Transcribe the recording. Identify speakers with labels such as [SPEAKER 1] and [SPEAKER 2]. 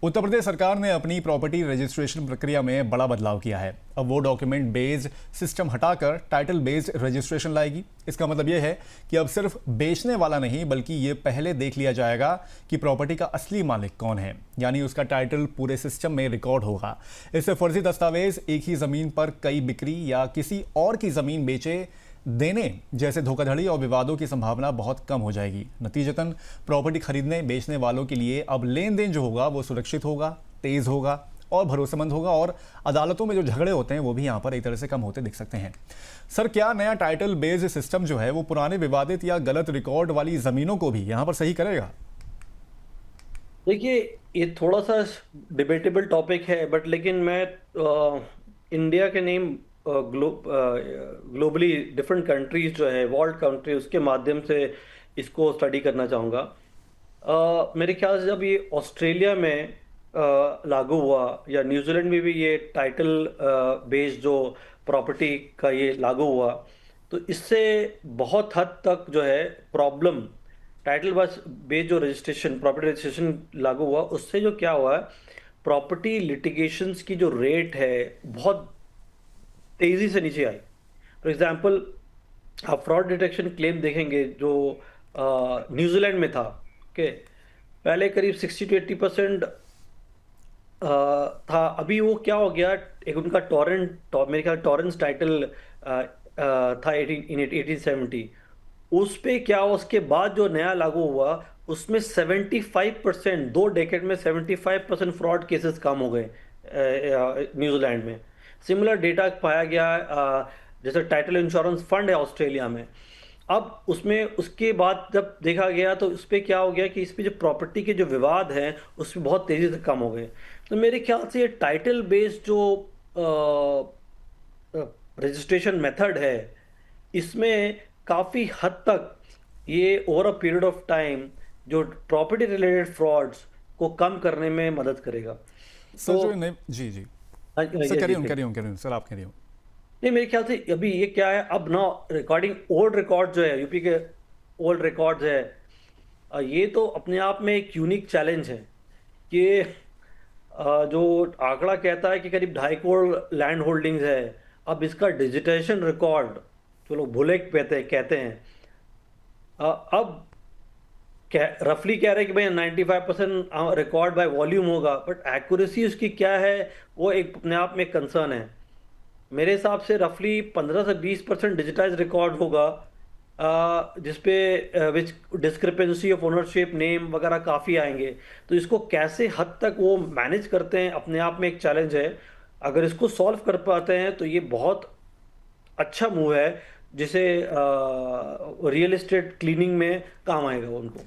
[SPEAKER 1] उत्तर प्रदेश सरकार ने अपनी प्रॉपर्टी रजिस्ट्रेशन प्रक्रिया में बड़ा बदलाव किया है। अब वो डॉक्यूमेंट बेस्ड सिस्टम हटाकर टाइटल बेस्ड रजिस्ट्रेशन लाएगी। इसका मतलब ये है कि अब सिर्फ बेचने वाला नहीं बल्कि ये पहले देख लिया जाएगा कि प्रॉपर्टी का असली मालिक कौन है, यानी उसका टाइटल पूरे सिस्टम में रिकॉर्ड होगा। इससे फर्जी दस्तावेज, एक ही जमीन पर कई बिक्री या किसी और की जमीन बेचे देने जैसे धोखाधड़ी और विवादों की संभावना बहुत कम हो जाएगी। नतीजतन प्रॉपर्टी खरीदने बेचने वालों के लिए अब लेन देन जो होगा वो सुरक्षित होगा, तेज होगा और भरोसेमंद होगा, और अदालतों में जो झगड़े होते हैं वो भी यहाँ पर एक तरह से कम होते दिख सकते हैं। सर, क्या नया टाइटल बेस्ड सिस्टम जो है वो पुराने विवादित या गलत रिकॉर्ड वाली जमीनों को भी यहाँ पर सही करेगा?
[SPEAKER 2] देखिए, ये थोड़ा सा डिबेटेबल टॉपिक है, बट लेकिन मैं इंडिया के नेम ग्लोबली डिफरेंट कंट्रीज जो है, वर्ल्ड कंट्री, उसके माध्यम से इसको स्टडी करना चाहूँगा। मेरे ख्याल से जब ये ऑस्ट्रेलिया में लागू हुआ या न्यूजीलैंड में भी ये टाइटल बेस्ड जो प्रॉपर्टी का ये लागू हुआ, तो इससे बहुत हद तक जो है प्रॉब्लम, टाइटल बस बेस्ड जो रजिस्ट्रेशन, प्रॉपर्टी रजिस्ट्रेशन लागू हुआ, उससे जो क्या हुआ है, प्रॉपर्टी लिटिगेशंस की जो रेट है बहुत तेजी से नीचे आई। फॉर एग्जांपल, आप फ्रॉड डिटेक्शन क्लेम देखेंगे जो न्यूजीलैंड में था, ओके, पहले करीब 60 to 80% था। अभी वो क्या हो गया, एक उनका मेरे ख्याल टॉरेंस टाइटल था 1870, उस पे क्या हुआ, उसके बाद जो नया लागू हुआ उसमें 75%, 2 डेकेड में 75% फ्रॉड केसेस कम हो गए न्यूजीलैंड में। सिमिलर डेटा पाया गया जैसे टाइटल इंश्योरेंस फंड है ऑस्ट्रेलिया में। अब उसमें उसके बाद जब देखा गया तो उस पर क्या हो गया कि इस पे जो प्रॉपर्टी के जो विवाद हैं उसमें बहुत तेज़ी से कम हो गए। तो मेरे ख्याल से ये टाइटल बेस्ड जो रजिस्ट्रेशन मेथड है, इसमें काफ़ी हद तक ये over a period of time जो प्रॉपर्टी रिलेटेड फ्रॉड्स को कम करने में मदद करेगा।
[SPEAKER 1] सर
[SPEAKER 2] तो
[SPEAKER 1] जो नहीं, जी जी सर, करिए सर, आप करिए।
[SPEAKER 2] नहीं, मेरे ख्याल से अभी ये क्या है, अब ना रिकॉर्डिंग ओल्ड रिकॉर्ड जो है, यूपी के ओल्ड रिकॉर्ड्स है, ये तो अपने आप में एक यूनिक चैलेंज है कि जो आंकड़ा कहता है कि करीब 2.5 करोड़ लैंड होल्डिंग्स है। अब इसका डिजिटाइजेशन रिकॉर्ड जो लोग भूले कहते हैं, अब रफली कह रहे हैं कि भाई 95% रिकॉर्ड बाय वॉल्यूम होगा, बट एक्यूरेसी उसकी क्या है वो एक अपने आप में कंसर्न है। मेरे हिसाब से रफली 15 से 20% डिजिटाइज रिकॉर्ड होगा, जिसपे विच डिस्क्रिपेंसी ऑफ ओनरशिप, नेम वगैरह काफ़ी आएंगे। तो इसको कैसे हद तक वो मैनेज करते हैं अपने आप में एक चैलेंज है। अगर इसको सॉल्व कर पाते हैं तो ये बहुत अच्छा मूव है, जिसे रियल एस्टेट क्लीनिंग में काम आएगा उनको।